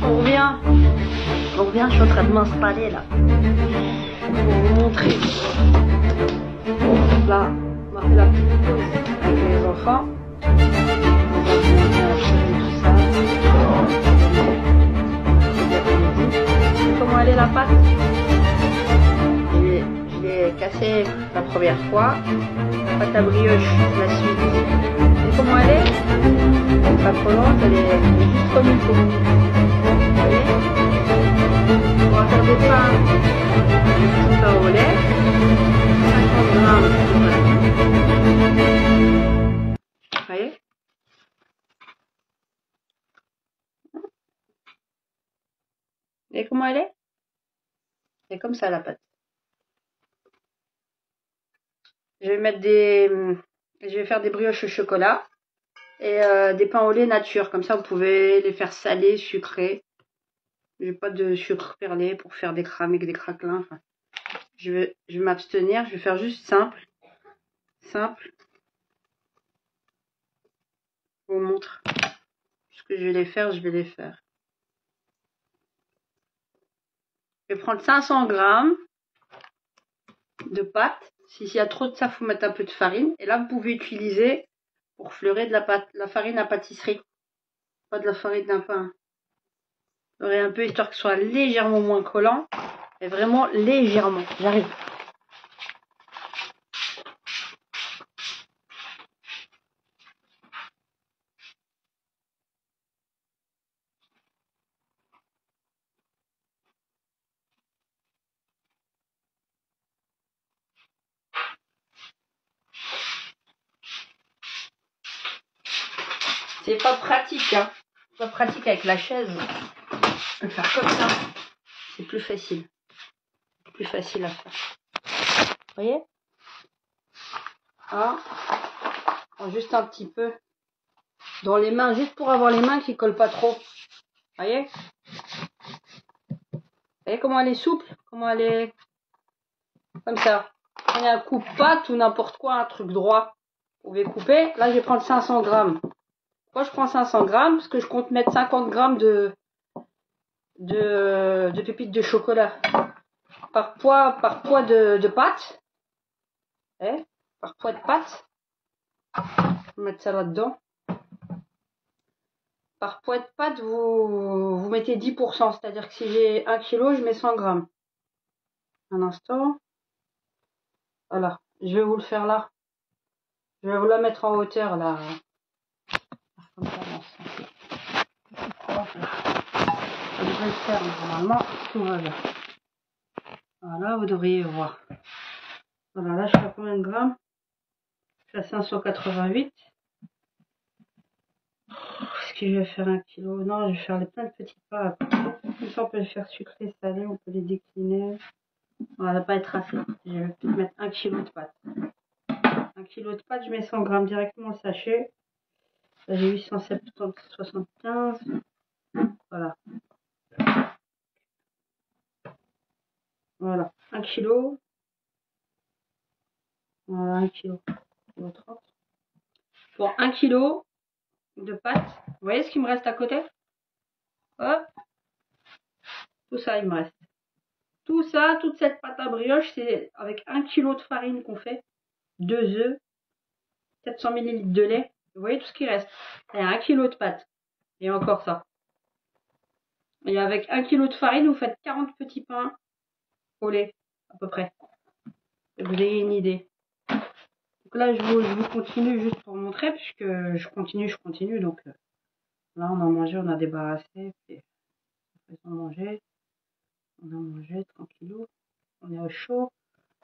On revient, je suis en train de m'installer là. Pour vous montrer. Là, on a fait la petite pause avec les enfants. Comment elle est la pâte? Je l'ai cassée la première fois. La pâte à brioche, je la suivie. Et comment elle est? Pas trop lente, elle est juste comme il faut. Vous voyez? On va faire des pains au lait. 50 grammes. Vous voyez? Et comment elle est? C'est comme ça la pâte. Je vais faire des brioches au chocolat et des pains au lait nature. Comme ça, vous pouvez les faire salés, sucrés. J'ai pas de sucre perlé pour faire des crames et des craquelins. Enfin, je vais m'abstenir. Je vais faire juste simple. Simple. Je vous montre ce que je vais les faire. Je vais les faire. Je vais prendre 500 grammes de pâte. S'il y a trop de ça, il faut mettre un peu de farine. Et là, vous pouvez utiliser pour fleurer de la farine à pâtisserie. Pas de la farine d'un pain. Fleurer un peu histoire que ce soit légèrement moins collant. Et vraiment légèrement. J'arrive. C'est pas pratique, hein. Pas pratique avec la chaise. Je vais faire comme ça. C'est plus facile. Plus facile à faire. Vous voyez? Ah. Juste un petit peu dans les mains, juste pour avoir les mains qui collent pas trop. Vous voyez? Vous voyez comment elle est souple? Comment elle est comme ça. Prenez un coupe-pâte ou n'importe quoi, un truc droit. Vous pouvez couper. Là, je vais prendre 500 grammes. Pourquoi je prends 500 grammes? Parce que je compte mettre 50 grammes de pépites de chocolat. Par poids de pâte. Par poids de pâte. Je vais mettre ça là-dedans. Par poids de pâte, vous mettez 10%. C'est-à-dire que si j'ai 1 kg, je mets 100 grammes. Un instant. Voilà. Je vais vous le faire là. Je vais vous la mettre en hauteur là. Comme ça, ça devrait le faire normalement. Tout va bien. Voilà, vous devriez voir. Voilà, là je fais combien de grammes? Je suis à 588. Est-ce que je vais faire 1 kg? Non, je vais faire plein de petits pas. Comme ça, on peut les faire sucrés, salés, on peut les décliner. Bon, ça va pas être assez. Je vais peut-être mettre 1 kg de pâte. 1 kg de pâte, je mets 100 grammes directement le sachet. Là, j'ai 875. Voilà. Voilà. 1 kg. Voilà, 1 kg. Pour 1 kg de pâte, vous voyez ce qu'il me reste à côté? Hop. Tout ça, il me reste. Tout ça, toute cette pâte à brioche, c'est avec 1 kg de farine qu'on fait. 2 œufs. 700 ml de lait. Vous voyez tout ce qui reste. Il y a 1 kg de pâte. Et encore ça. Et avec 1 kg de farine, vous faites 40 petits pains au lait, à peu près. Et vous ayez une idée. Donc là, je vous continue juste pour montrer, puisque je continue. Donc là, on a mangé, on a débarrassé. Puis, on a mangé tranquillou. On est au chaud.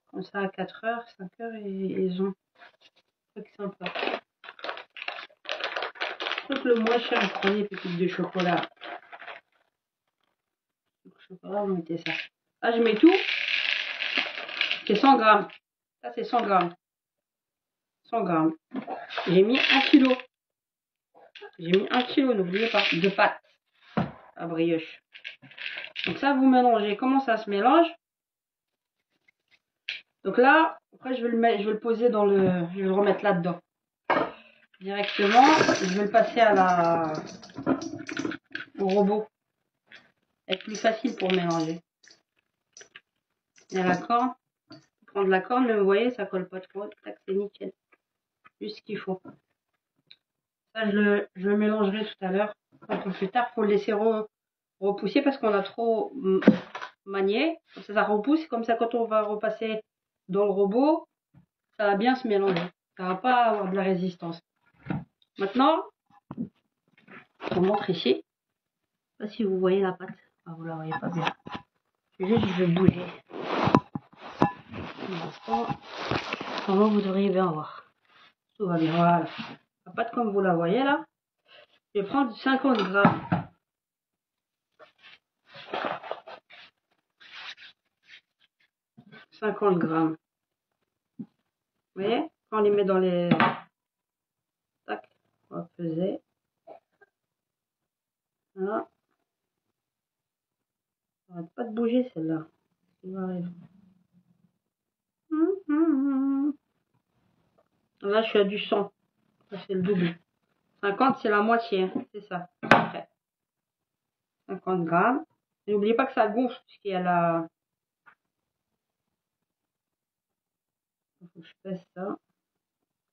Comme ça, à 4 h, 5 h, et ils ont un truc sympa. Donc le moins cher, vous prenez pépites de chocolat. Le chocolat, vous mettez ça. Là, je mets tout. C'est 100 grammes. Ça, c'est 100 grammes. 100 grammes. J'ai mis 1 kg. J'ai mis 1 kg, n'oubliez pas, de pâte à brioche. Donc ça, vous mélangez. Comment ça se mélange? Donc là, après, je vais le poser dans le... Je vais le remettre là-dedans. Directement, je vais le passer au robot. est plus facile pour mélanger. Il y a la corne. Prendre la corne, mais vous voyez, ça colle pas trop. C'est nickel. Juste ce qu'il faut. Ça, je le mélangerai tout à l'heure. Un peu plus tard, faut le laisser repousser parce qu'on a trop manié. Comme ça repousse. Comme ça, quand on va repasser dans le robot, ça va bien se mélanger. Ça va pas avoir de la résistance. Maintenant, je vous montre ici. Je sais pas si vous voyez la pâte. Ah, vous la voyez pas bien. Juste, je vais bouger. Pour l'instant, comment vous devriez bien voir. Tout va bien. Voilà. La pâte comme vous la voyez là. Je vais prendre 50 grammes. 50 grammes. Vous voyez, quand on les met dans les... Tac, on va peser. Voilà. Ça n'arrête pas de bouger celle-là. Il m'arrive. Là, je suis à du 100. Ça, c'est le double. 50, c'est la moitié. Hein. C'est ça. Après. 50 grammes. Et n'oubliez pas que ça gonfle, puisqu'il y a la... Il faut que je pèse ça.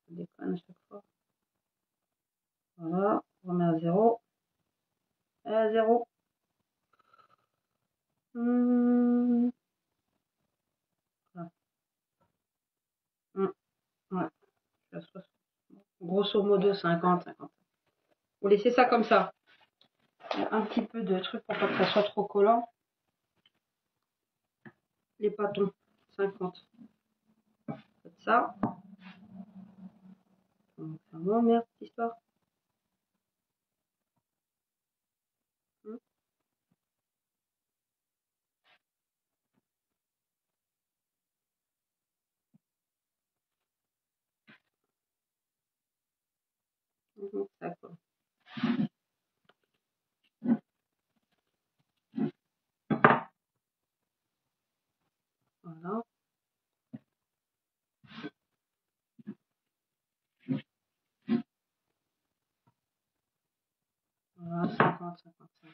Ça déconne à chaque fois. Voilà. On remet à 0. Et à 0. Voilà. Ouais. Je suis à 60. Grosso modo 50, 50. Vous laissez ça comme ça. Un petit peu de truc pour pas que ça soit trop collant. Les pâtons, 50. Faites ça. Donc, ça va, merde, cette histoire. Ça colle. Voilà. Voilà, 50, 55.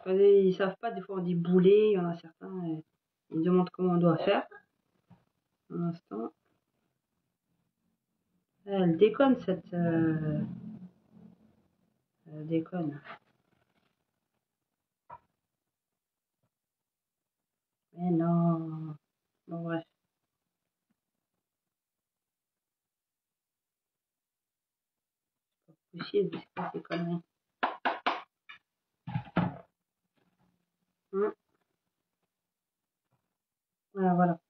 Ils savent pas, des fois on dit boulet, il y en a certains, ils demandent comment on doit faire. Un instant. Elle déconne cette... elle déconne. Mais non. Bon bref. C'est pas possible, c'est pas ces conneries. Voilà, voilà.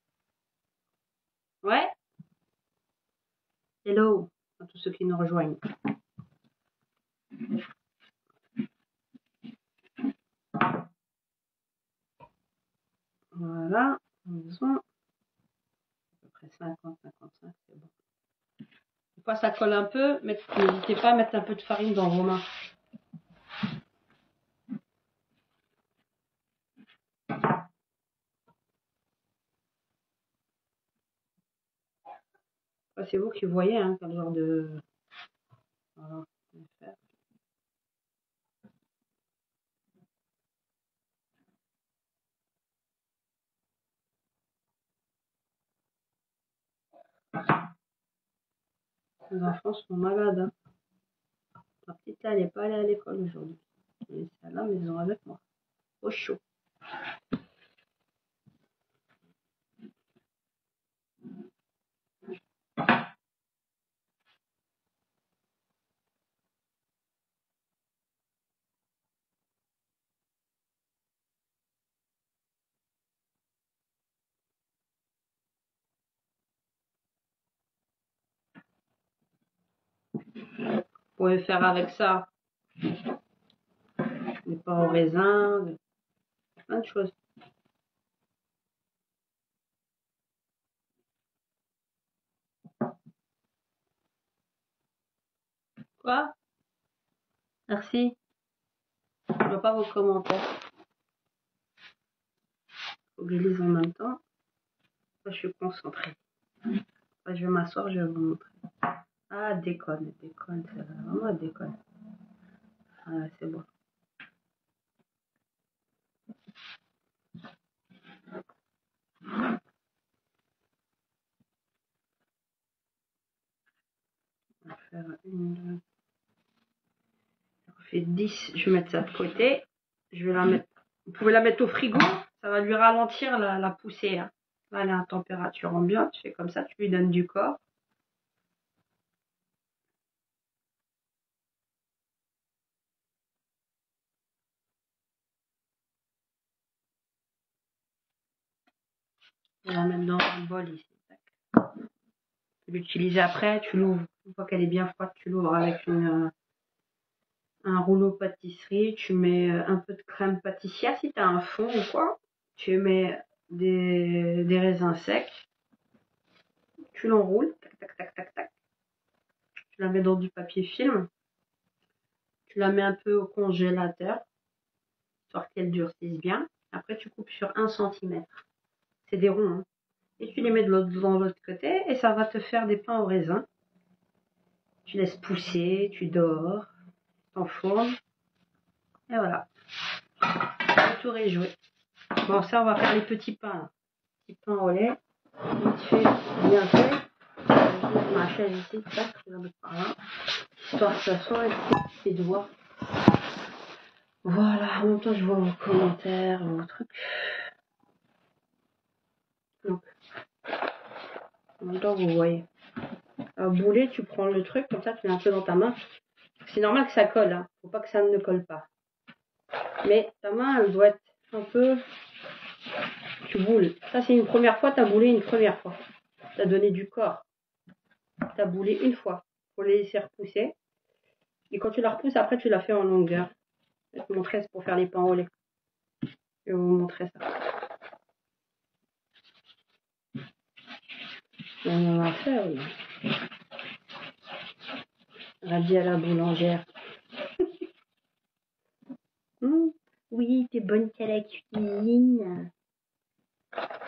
Ouais. Hello à tous ceux qui nous rejoignent. Voilà. Maison. À peu près 50, 55, c'est bon. Des fois ça colle un peu, mais n'hésitez pas à mettre un peu de farine dans vos mains. C'est vous qui voyez hein, quel genre de... Voilà, je vais faire. Les enfants sont malades. Hein. Ma petite là, elle n'est pas allée à l'école aujourd'hui. Et c'est à la maison avec moi. Au chaud. Vous pouvez faire avec ça des pains au raisin, plein de choses. Quoi? Merci. Je ne vois pas vos commentaires. Faut que je lise en même temps. Je suis concentrée. Je vais m'asseoir, je vais vous montrer. Ah, déconne, déconne, ça va vraiment déconne. Ah, c'est bon. On va faire une... Ça fait 10, je vais mettre ça de côté. Je vais la mettre... Vous pouvez la mettre au frigo, ça va lui ralentir la poussée. Là. Là, elle est à température ambiante, tu fais comme ça, tu lui donnes du corps. Je vais la mettre dans un bol ici. Tu peux l'utiliser après, tu l'ouvres. Une fois qu'elle est bien froide, tu l'ouvres avec un rouleau pâtisserie. Tu mets un peu de crème pâtissière si tu as un fond ou quoi. Tu mets des raisins secs. Tu l'enroules. Tac, tac, tac, tac, tac. Tu la mets dans du papier film. Tu la mets un peu au congélateur, histoire qu'elle durcisse bien. Après, tu coupes sur 1 cm. C'est des ronds. Hein. Et tu les mets dans l'autre côté et ça va te faire des pains au raisin. Tu laisses pousser, tu dors, t'enfournes. Et voilà. Le tour est joué. Bon, ça, on va faire les petits pains. Là. Petits pains au lait. Vite fait, bien fait. Je vais mettre ma chaise ici. Tac, je vais la mettre par là. Histoire que ça soit et de voir. Voilà, en même temps, je vois vos commentaires, vos trucs. Donc, en même temps, vous voyez. Un boulet, tu prends le truc, comme ça, tu mets un peu dans ta main. C'est normal que ça colle, hein. Faut pas que ça ne colle pas. Mais ta main, elle doit être un peu... Tu boules. Ça, c'est une première fois, tu as boulé une première fois. Tu as donné du corps. Tu as boulé une fois. Faut les laisser repousser. Et quand tu la repousses, après, tu la fais en longueur. Je vais te montrer, c'est pour faire les pains au lait. Je vais vous montrer ça. On en a fait, oui. Radis à la boulangère. Oui, t'es bonne qu'à la cuisine.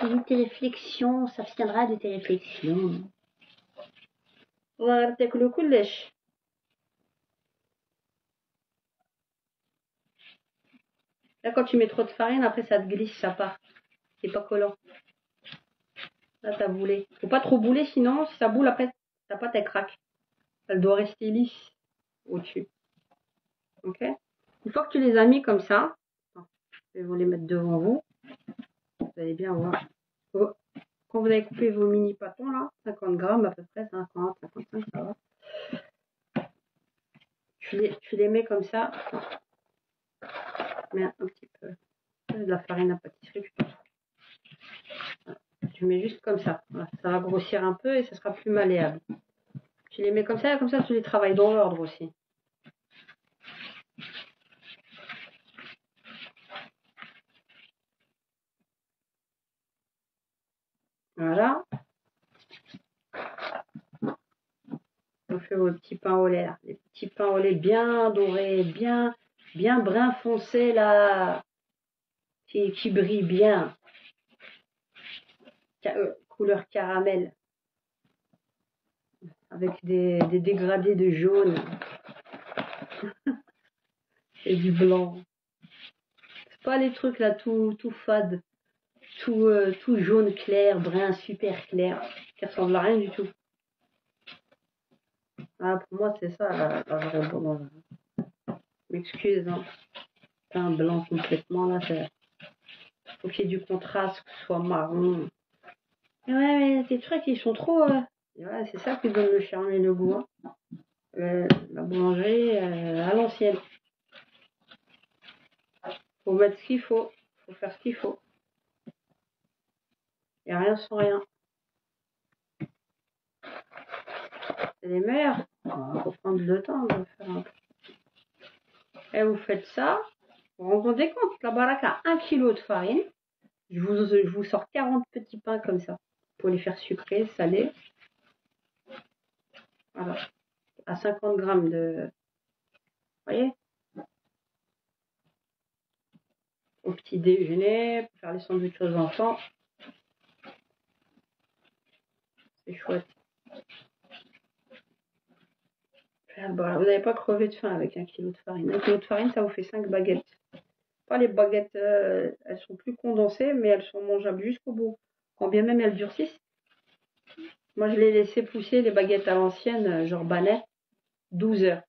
Oui, tes réflexions, ça viendra de tes réflexions. Voilà, t'as que le coup de lèche. Là, quand tu mets trop de farine, après ça te glisse, ça part. C'est pas collant. Là, t'as boulé. Faut pas trop bouler, sinon, si ça boule, après, ta pâte, elle craque. Elle doit rester lisse au-dessus. Ok? Une fois que tu les as mis comme ça, je vais vous les mettre devant vous. Vous allez bien voir. Quand vous avez coupé vos mini pâtons, là, 50 grammes à peu près, 50, 55, ça va. Tu les mets comme ça. Mais un petit peu. De la farine à pâtisserie. Tu mets juste comme ça. Voilà. Ça va grossir un peu et ça sera plus malléable. Tu les mets comme ça tu les travailles dans l'ordre aussi. Voilà. On fait vos petits pains au lait là. Les petits pains au lait bien dorés, bien brun foncé là. Qui brillent bien. Couleur caramel. Avec des dégradés de jaune. Et du blanc. C'est pas les trucs là tout fade. Tout jaune clair, brun super clair. Qui ressemble à rien du tout. Ah, pour moi, c'est ça la vraie bonne. M'excuse, hein. Pain blanc complètement, là, faut qu'il y ait du contraste, que ce soit marron. Mais ouais, mais tes trucs, ils sont trop... Ouais, c'est ça qui donne le charme et le goût. Hein. La boulangerie, à l'ancienne. Faut mettre ce qu'il faut. Faut faire ce qu'il faut. Il n'y a rien sans rien. C'est les meilleurs. Faut prendre le temps de faire un peu. Et vous faites ça. Vous vous rendez compte, la baraque a 1 kg de farine. Je vous sors 40 petits pains comme ça. Pour les faire sucrés, salés. Voilà. À 50 grammes de... Vous voyez? Au petit déjeuner, pour faire les sandwichs aux enfants. C'est chouette. Vous n'avez pas crevé de faim avec 1 kg de farine. 1 kg de farine, ça vous fait 5 baguettes. Pas les baguettes, elles sont plus condensées, mais elles sont mangeables jusqu'au bout. Quand bien même elles durcissent. Moi, je les laissais pousser, les baguettes à l'ancienne, genre Banet, 12 heures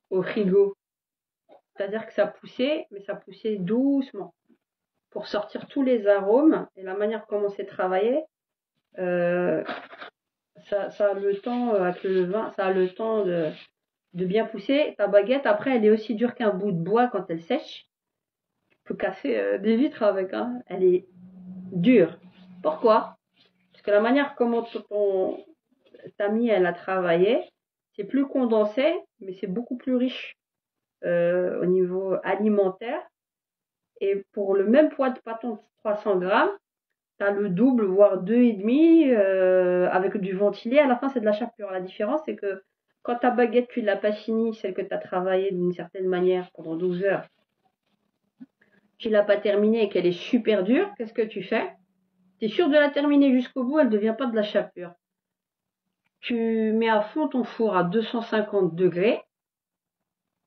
au frigo. C'est-à-dire que ça poussait, mais ça poussait doucement pour sortir tous les arômes. Et la manière comment c'est travaillé, ça a le temps, avec le vin, ça a le temps de bien pousser. Ta baguette, après, elle est aussi dure qu'un bout de bois quand elle sèche. Tu peux casser des vitres avec, hein. Elle est dure. Pourquoi? Parce que la manière comment ta mie, elle a travaillé, c'est plus condensé, mais c'est beaucoup plus riche au niveau alimentaire. Et pour le même poids de pâton de 300 grammes, tu as le double, voire 2,5 avec du ventilé. À la fin, c'est de la chapelure. La différence, c'est que quand ta baguette, tu l'as pas finie, celle que tu as travaillée d'une certaine manière pendant 12 heures, tu l'as pas terminée et qu'elle est super dure, qu'est-ce que tu fais? Tu es sûr de la terminer jusqu'au bout, elle ne devient pas de la chapelure. Tu mets à fond ton four à 250 degrés.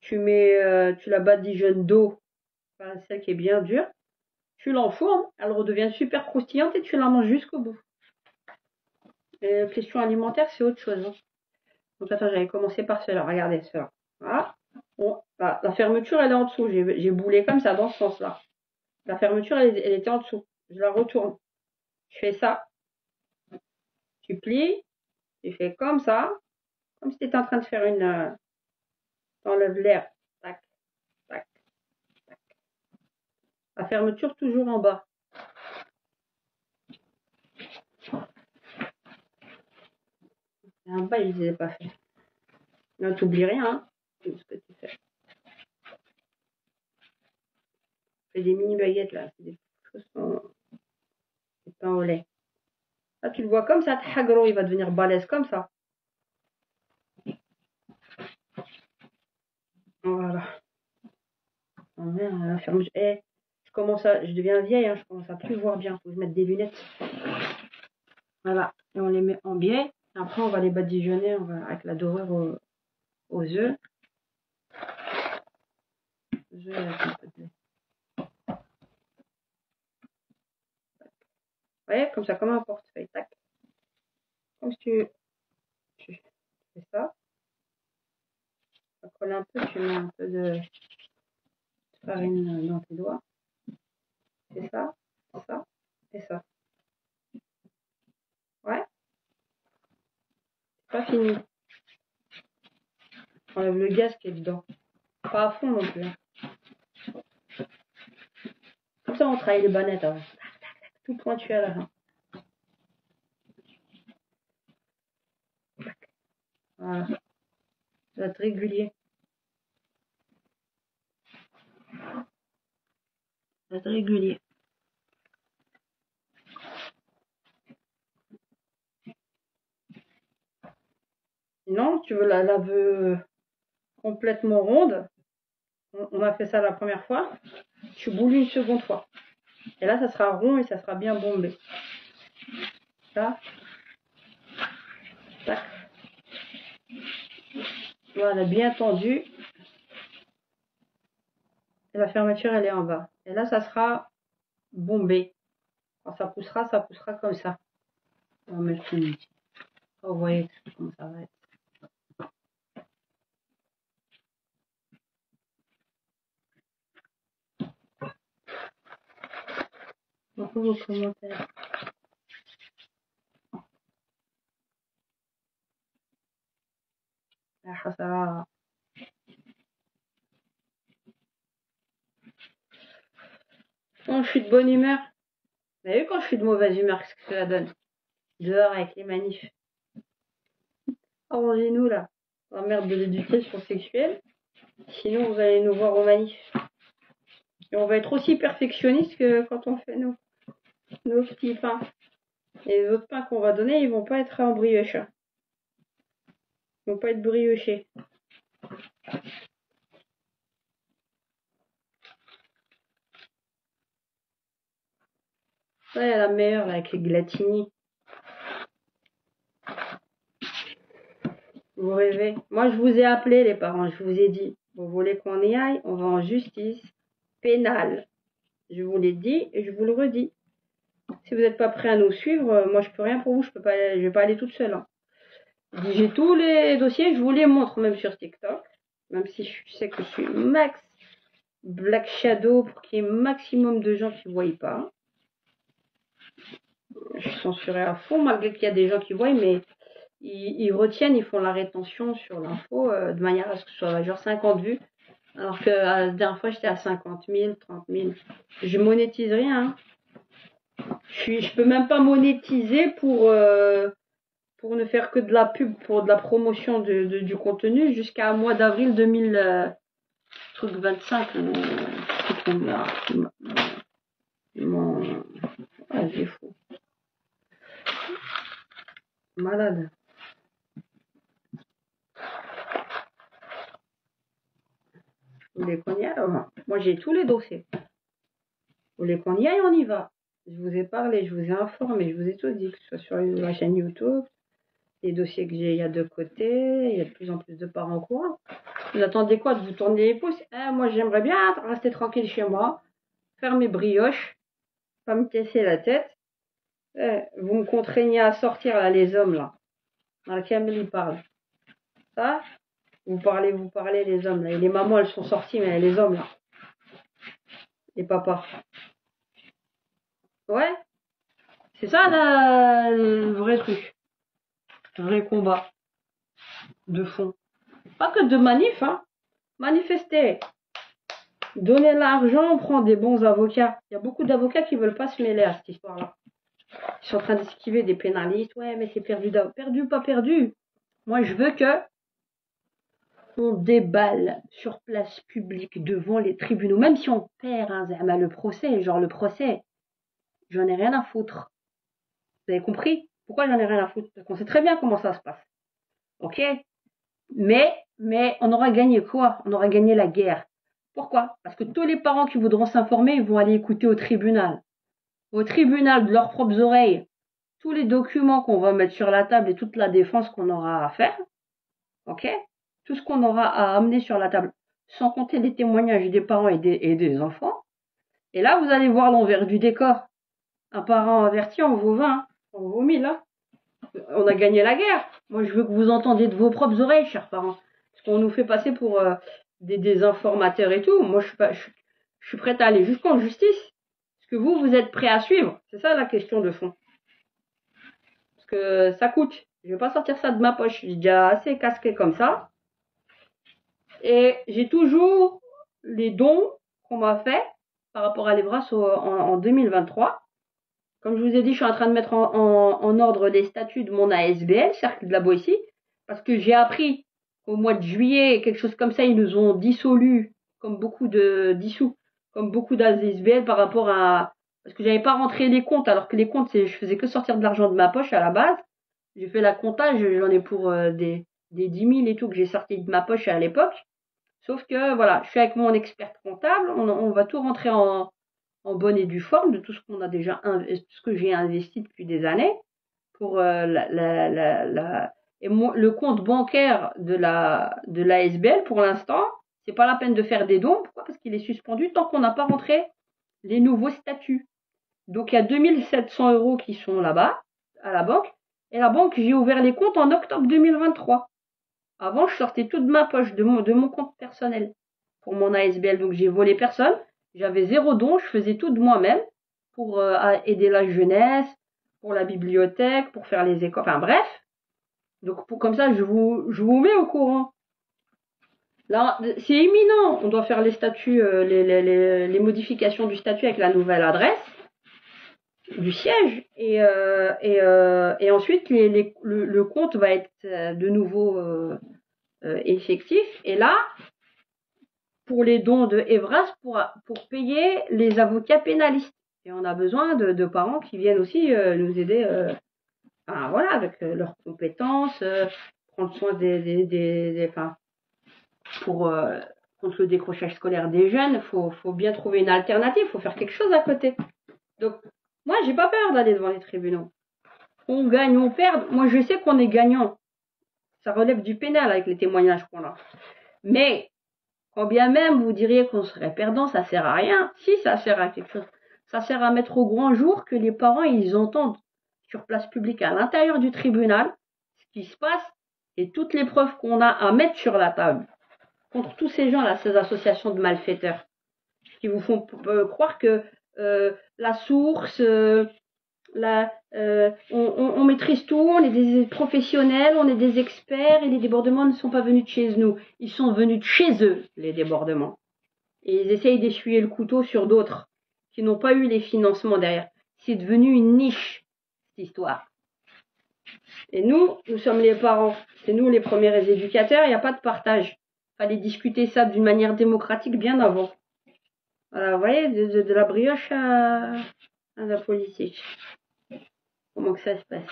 Tu la badigeonnes d'eau, celle qui est bien dure. Tu l'enfournes, elle redevient super croustillante et tu la manges jusqu'au bout. Et question alimentaire, c'est autre chose. Hein. Donc attends, j'avais commencé par cela. Regardez cela. Voilà. Bon, voilà. La fermeture, elle est en dessous. J'ai boulé comme ça, dans ce sens-là. La fermeture, elle était en dessous. Je la retourne. Je fais ça. Tu plies. Tu fais comme ça. Comme si tu étais en train de faire une... T'enlèves l'air. Tac, tac, tac. La fermeture, toujours en bas. Et en bas, ils ne les pas fait. Non, t'oublies rien, hein. C'est ce que tu fais. Fais des mini baguettes, là. C'est des choses des pain au lait. Là, tu le vois comme ça. Tahagro, il va devenir balèze comme ça. Voilà. Oh, merde, la fermeture. Je deviens vieille, hein, je commence à plus voir bien. Faut que je mette des lunettes. Voilà. Et on les met en biais. Après, on va les badigeonner avec la dorure aux œufs. Vous voyez, comme ça, comme un portefeuille. Tac. Comme si tu fais ça. Ça colle un peu, tu mets un peu de farine dans tes doigts. C'est ça, ça et ça. Ouais, c'est pas fini. Enlève le gaz qui est dedans. Pas à fond non plus. Hein. Comme ça, on travaille les banettes avant. Tout pointu à la fin. Voilà. Ça va être régulier. Ça va être régulier. Sinon, tu veux la lave complètement ronde. On a fait ça la première fois. Tu boules une seconde fois. Et là, ça sera rond et ça sera bien bombé. Là. Tac. Voilà, bien tendu. Et la fermeture, elle est en bas. Et là, ça sera bombé. Quand ça poussera comme ça. On va mettre une... Vous voyez comment ça va être. Beaucoup vos commentaires. Ah, ça va. Quand je suis de bonne humeur. Vous avez vu quand je suis de mauvaise humeur, qu'est-ce que ça donne? Dehors avec les manifs. Arrangez-nous là. La merde de l'éducation sexuelle. Sinon, vous allez nous voir aux manifs. Et on va être aussi perfectionniste que quand on fait nos petits pains. Et les autres pains qu'on va donner, ils vont pas être en brioche. Ils vont pas être briochés. Ça, il y a la meilleure là, avec les glatini. Vous rêvez. Moi, je vous ai appelé, les parents. Je vous ai dit, vous voulez qu'on y aille? On va en justice pénale. Je vous l'ai dit et je vous le redis. Si vous n'êtes pas prêts à nous suivre, moi, je peux rien pour vous. Je vais pas aller toute seule. Hein. J'ai tous les dossiers. Je vous les montre même sur TikTok. Même si je sais que je suis max Black Shadow pour qu'il y ait maximum de gens qui ne voient pas. Je suis censurée à fond malgré qu'il y a des gens qui voient, mais ils retiennent, ils font la rétention sur l'info de manière à ce que ce soit genre 50 vues. Alors que la dernière fois j'étais à 50 000, 30 000. Je monétise rien. Hein. Je peux même pas monétiser pour ne faire que de la pub, pour de la promotion du contenu jusqu'à mois d'avril 2025. Ah, j'ai faux. Malade. Vous voulez qu'on y aille? Moi, j'ai tous les dossiers. Vous voulez qu'on y aille? On y va. Je vous ai parlé, je vous ai informé, je vous ai tout dit, que ce soit sur la chaîne YouTube, les dossiers que j'ai, il y a de côté, il y a de plus en plus de parents courants. Vous attendez quoi? De vous tourner les pouces? Moi, j'aimerais bien rester tranquille chez moi, faire mes brioches, pas me casser la tête. Vous me contraignez à sortir, là, les hommes, là. Dans lequel ils parlent. Ça, vous parlez, les hommes, là. Et les mamans, elles sont sorties, mais les hommes, là. Les papas. Ouais, c'est ça, là, le vrai truc. Le vrai combat. De fond. Pas que de manif, hein. Manifester. Donner l'argent, on prend des bons avocats. Il y a beaucoup d'avocats qui veulent pas se mêler à cette histoire-là. Ils sont en train d'esquiver des pénalistes. Ouais, mais c'est perdu, perdu, pas perdu. Moi, je veux que on déballe sur place publique devant les tribunaux. Même si on perd le procès, j'en ai rien à foutre. Vous avez compris? Pourquoi j'en ai rien à foutre? Parce qu'on sait très bien comment ça se passe. Ok? Mais on aura gagné quoi? On aura gagné la guerre. Pourquoi? Parce que tous les parents qui voudront s'informer, ils vont aller écouter au tribunal. Au tribunal de leurs propres oreilles, tous les documents qu'on va mettre sur la table et toute la défense qu'on aura à faire. Ok? Tout ce qu'on aura à amener sur la table, sans compter les témoignages des parents et des enfants. Et là, vous allez voir l'envers du décor. Un parent averti en vaut 20, en vaut 1000. Hein. On a gagné la guerre. Moi, je veux que vous entendiez de vos propres oreilles, chers parents. Parce qu'on nous fait passer pour des informateurs et tout. Moi, je suis prête à aller jusqu'en justice. Est-ce que vous êtes prêts à suivre? C'est ça la question de fond. Parce que ça coûte. Je vais pas sortir ça de ma poche. J'ai déjà assez casqué comme ça. Et j'ai toujours les dons qu'on m'a fait par rapport à l'Evras en 2023. Comme je vous ai dit, je suis en train de mettre en ordre les statuts de mon ASBL, Cercle de la Boétie, parce que j'ai appris qu'au mois de juillet, quelque chose comme ça, ils nous ont dissous, comme beaucoup d'ASBL par rapport à... Parce que j'avais pas rentré les comptes, alors que les comptes, je faisais que sortir de l'argent de ma poche à la base. J'ai fait la comptage, j'en ai pour des 10 000 et tout que j'ai sorti de ma poche à l'époque. Sauf que, voilà, je suis avec mon expert comptable, on va tout rentrer en bonne et due forme de tout ce qu'on a déjà ce que j'ai investi depuis des années pour le compte bancaire de l'ASBL pour l'instant, c'est pas la peine de faire des dons. Pourquoi? Parce qu'il est suspendu tant qu'on n'a pas rentré les nouveaux statuts. Donc il y a 2700 € qui sont là-bas, à la banque. Et la banque, j'ai ouvert les comptes en octobre 2023. Avant, je sortais tout de ma poche, de mon compte personnel pour mon ASBL. Donc j'ai volé personne. J'avais 0 don, je faisais tout de moi-même pour aider la jeunesse, pour la bibliothèque, pour faire les écoles, enfin bref. Donc comme ça, je vous mets au courant. Là, c'est imminent. On doit faire les statuts, les modifications du statut avec la nouvelle adresse du siège et ensuite le compte va être de nouveau effectif. Et là, pour les dons de Evras, pour payer les avocats pénalistes. Et on a besoin de parents qui viennent aussi nous aider voilà, avec leurs compétences, prendre soin contre le décrochage scolaire des jeunes. Faut bien trouver une alternative, faut faire quelque chose à côté. Donc, moi, j'ai pas peur d'aller devant les tribunaux. On gagne, on perd. Moi, je sais qu'on est gagnant. ça relève du pénal avec les témoignages qu'on a. Mais, quand bien même vous diriez qu'on serait perdant, ça sert à rien. Si, ça sert à quelque chose. Ça sert à mettre au grand jour que les parents, ils entendent sur place publique à l'intérieur du tribunal ce qui se passe et toutes les preuves qu'on a à mettre sur la table contre tous ces gens-là, ces associations de malfaiteurs qui vous font croire que la source, on maîtrise tout, on est des professionnels, on est des experts et les débordements ne sont pas venus de chez nous. Ils sont venus de chez eux, les débordements. Et ils essayent d'essuyer le couteau sur d'autres qui n'ont pas eu les financements derrière. C'est devenu une niche, cette histoire. Et nous sommes les parents. C'est nous les premiers éducateurs, il n'y a pas de partage. Il fallait discuter ça d'une manière démocratique bien avant. Voilà, vous voyez, de la brioche à la politique. Comment que ça se passe?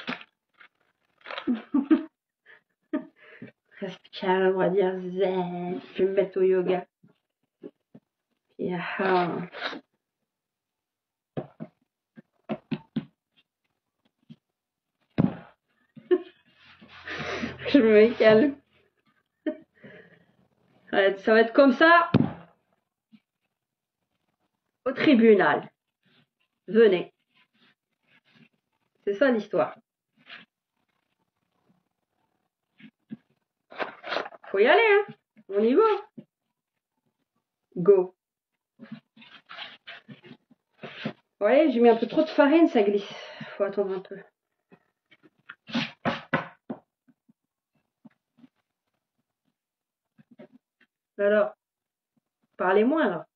Reste calme, on va dire zen. Je vais me mettre au yoga. Puis, je me calme. Ça va être comme ça au tribunal. Venez. C'est ça l'histoire. Faut y aller, hein. On y va. Go. Vous voyez, j'ai mis un peu trop de farine, ça glisse. Faut attendre un peu. Alors, parlez-moi là.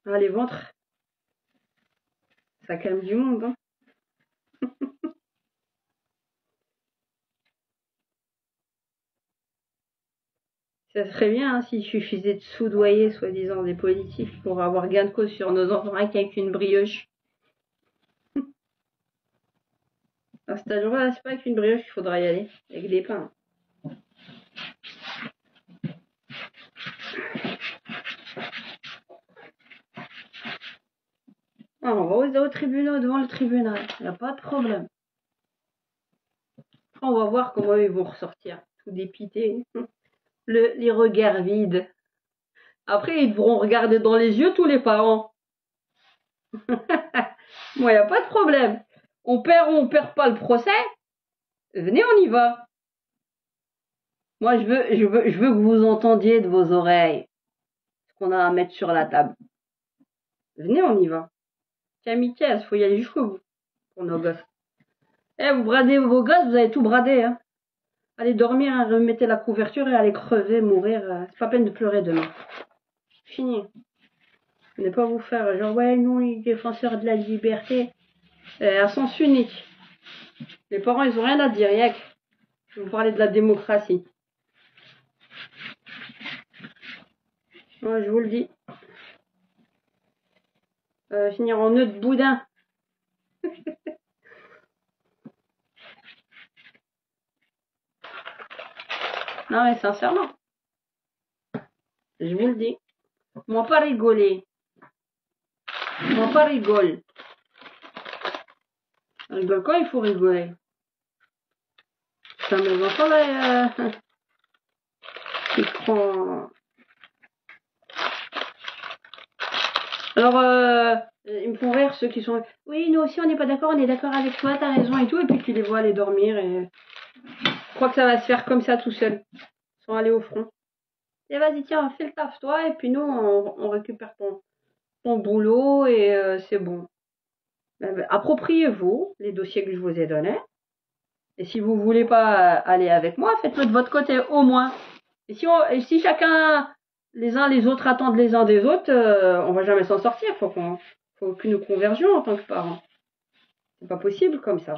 Ah, les ventres. Ça calme du monde, hein. Ça serait bien hein, s'il suffisait de soudoyer, soi-disant, des politiques pour avoir gain de cause sur nos enfants avec une brioche. À cet âge-là, c'est pas avec une brioche qu'il faudra y aller, avec des pains. Ah, on va au tribunal, devant le tribunal, il n'y a pas de problème. Après, on va voir comment ils vont ressortir, tout dépités, les regards vides. Après, ils devront regarder dans les yeux tous les parents. Moi, il n'y a pas de problème. On perd ou on perd pas le procès. Venez, on y va. Moi, je veux que vous entendiez de vos oreilles ce qu'on a à mettre sur la table. Venez, on y va. Kamikaze, faut y aller jusqu'au bout pour nos gosses. Eh, vous bradez vos gosses, vous avez tout bradé, hein. Allez dormir, hein, remettez la couverture et allez crever, mourir. C'est pas peine de pleurer demain. Fini. Ne pas vous faire genre, ouais, nous, les défenseurs de la liberté, à sens unique. Les parents, ils ont rien à dire, yak. Je vais vous parler de la démocratie. Ouais, je vous le dis. Finir en nœud de boudin. Non, mais sincèrement. Je vous le dis. Moi, pas rigoler. Moi, pas rigole. On rigole quand il faut rigoler. Ça mes enfants là, qui prend. Alors, ils me font rire ceux qui sont. Oui, nous aussi on n'est pas d'accord, on est d'accord avec toi, t'as raison et tout, et puis tu les vois aller dormir et. Je crois que ça va se faire comme ça tout seul. Ils sont allés au front. Et vas-y, tiens, fais le taf toi, et puis nous on récupère ton boulot et c'est bon. Appropriez-vous les dossiers que je vous ai donnés. Et si vous voulez pas aller avec moi, faites-le de votre côté au moins. Et si chacun, les uns les autres attendent les uns des autres, on va jamais s'en sortir. Faut que nous convergions en tant que parents. C'est pas possible comme ça.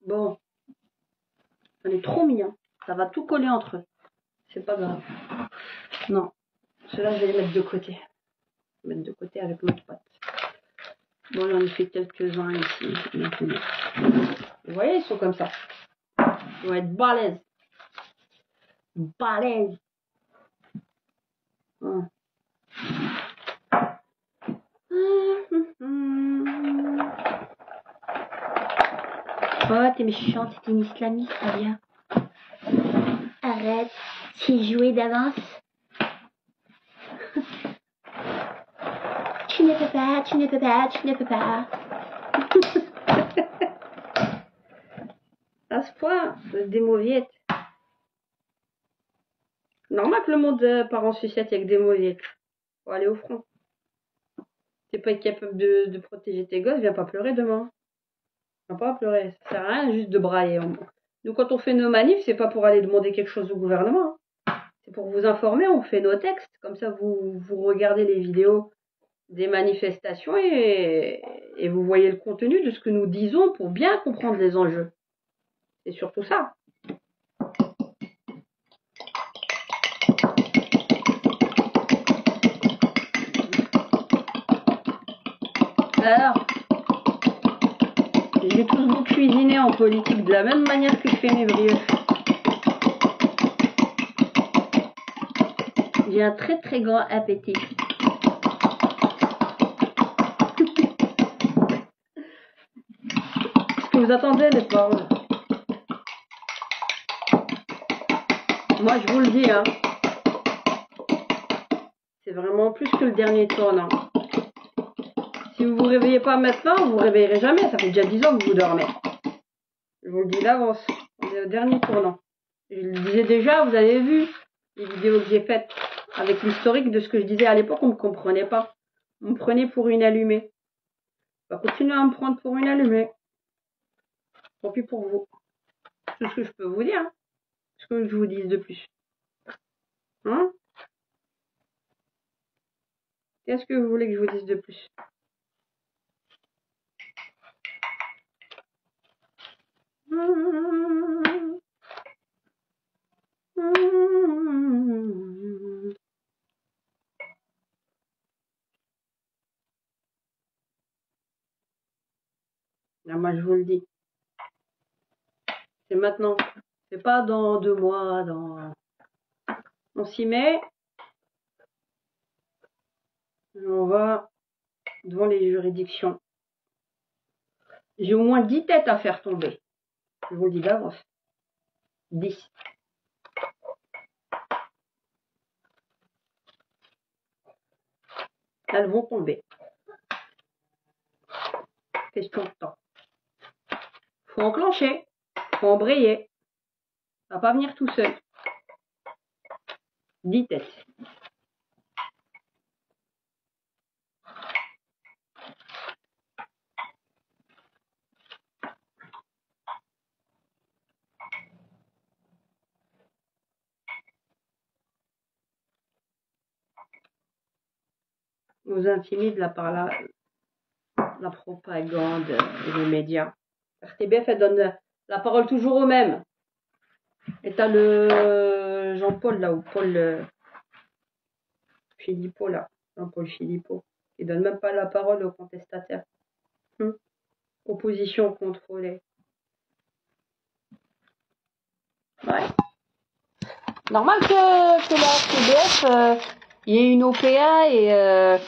Bon, on est trop mignons. Ça va tout coller entre eux. C'est pas grave. Non, ceux-là, je vais les mettre de côté. Mettre de côté avec l'autre pote. Bon, j'en ai fait quelques-uns ici. Vous voyez, ils sont comme ça. Ils vont être balèzes. Balèzes. Ouais. Oh, t'es méchante, c'est une islamiste, Fabien. Arrête, c'est joué d'avance. Tu ne peux pas, tu ne peux pas, tu ne peux pas. À ce point, des mauviettes. Normal que le monde part en sucette avec des mauviettes. Faut aller au front. T'es pas capable de protéger tes gosses, viens pas pleurer demain. Viens pas pleurer, ça sert à rien juste de brailler. Nous, quand on fait nos manifs, c'est pas pour aller demander quelque chose au gouvernement. C'est pour vous informer, on fait nos textes. Comme ça, vous regardez les vidéos des manifestations et vous voyez le contenu de ce que nous disons pour bien comprendre les enjeux. C'est surtout ça. Alors, je vais tous vous cuisiner en politique de la même manière que je fais mes brioches. J'ai un très très grand appétit. Est-ce que vous attendez les paroles? Moi je vous le dis, hein. C'est vraiment plus que le dernier tournant. Si vous vous réveillez pas maintenant, vous vous réveillerez jamais. Ça fait déjà 10 ans que vous dormez. Je vous le dis d'avance. On est au dernier tournant. Je le disais déjà, vous avez vu les vidéos que j'ai faites avec l'historique de ce que je disais à l'époque, on ne me comprenait pas. On me prenait pour une allumée. On va continuer à me prendre pour une allumée. Tant pis pour vous. C'est ce que je peux vous dire. Ce que je vous dise de plus. Hein? Qu'est-ce que vous voulez que je vous dise de plus? Ah, moi je vous le dis. C'est maintenant. C'est pas dans 2 mois, on s'y met. On va devant les juridictions. J'ai au moins 10 têtes à faire tomber. Je vous le dis d'avance. 10. Elles vont tomber. Question de temps. Faut enclencher. Faut embrayer. Ça va pas venir tout seul. 10 têtes. Nous intimide là par la propagande et les médias. RTBF, elle donne la parole toujours aux mêmes. Et t'as le Jean-Paul là, ou Paul Philippot là, Jean-Paul Philippot, qui donne même pas la parole aux contestataires. Opposition contrôlée. Ouais. Normal que la RTBF, il y ait une OPA et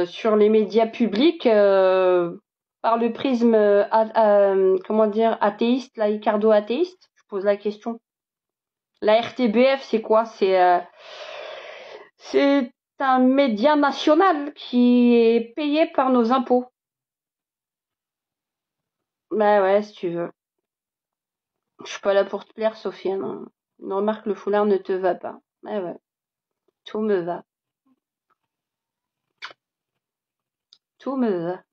sur les médias publics par le prisme comment dire, athéiste, laïcardo-athéiste. Je pose la question. La RTBF, c'est quoi? C'est un média national qui est payé par nos impôts. Bah ouais, si tu veux. Je suis pas là pour te plaire, Sophie. Non. Remarque, le foulard ne te va pas. Ah ouais. Tout me va. Tout me va.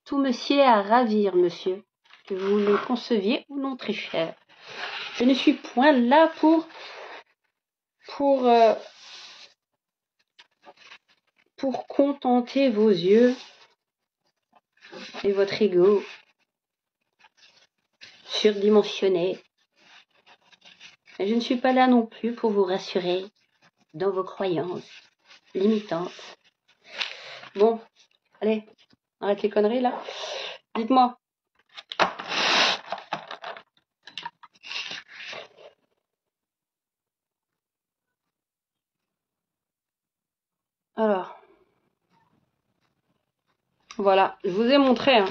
Tout me sied à ravir, monsieur. Que vous le conceviez ou non, très cher. Je ne suis point là pour contenter vos yeux et votre ego surdimensionné. Mais je ne suis pas là non plus pour vous rassurer dans vos croyances limitantes. Bon, allez, arrête les conneries là. Dites-moi. Alors, voilà, je vous ai montré. Hein.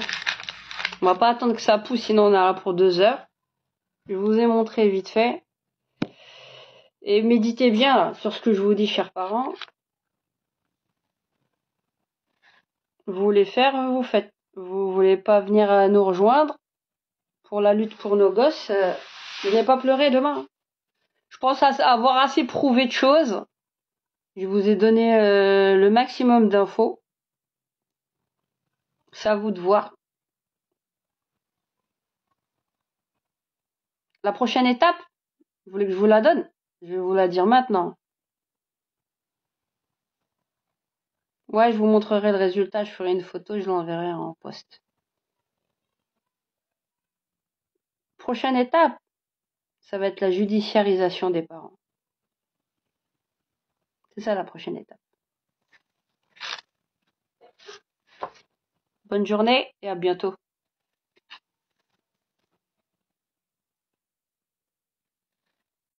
On va pas attendre que ça pousse, sinon on est là pour 2 heures. Je vous ai montré vite fait. Et méditez bien là, sur ce que je vous dis, chers parents. Vous voulez faire, vous faites. Vous voulez pas venir nous rejoindre pour la lutte pour nos gosses, venez pas pleurer demain. Je pense avoir assez prouvé de choses. Je vous ai donné le maximum d'infos. C'est à vous de voir. La prochaine étape, vous voulez que je vous la donne? Je vais vous la dire maintenant. Ouais, je vous montrerai le résultat, je ferai une photo, je l'enverrai en post. Prochaine étape, ça va être la judiciarisation des parents. C'est ça la prochaine étape. Bonne journée et à bientôt.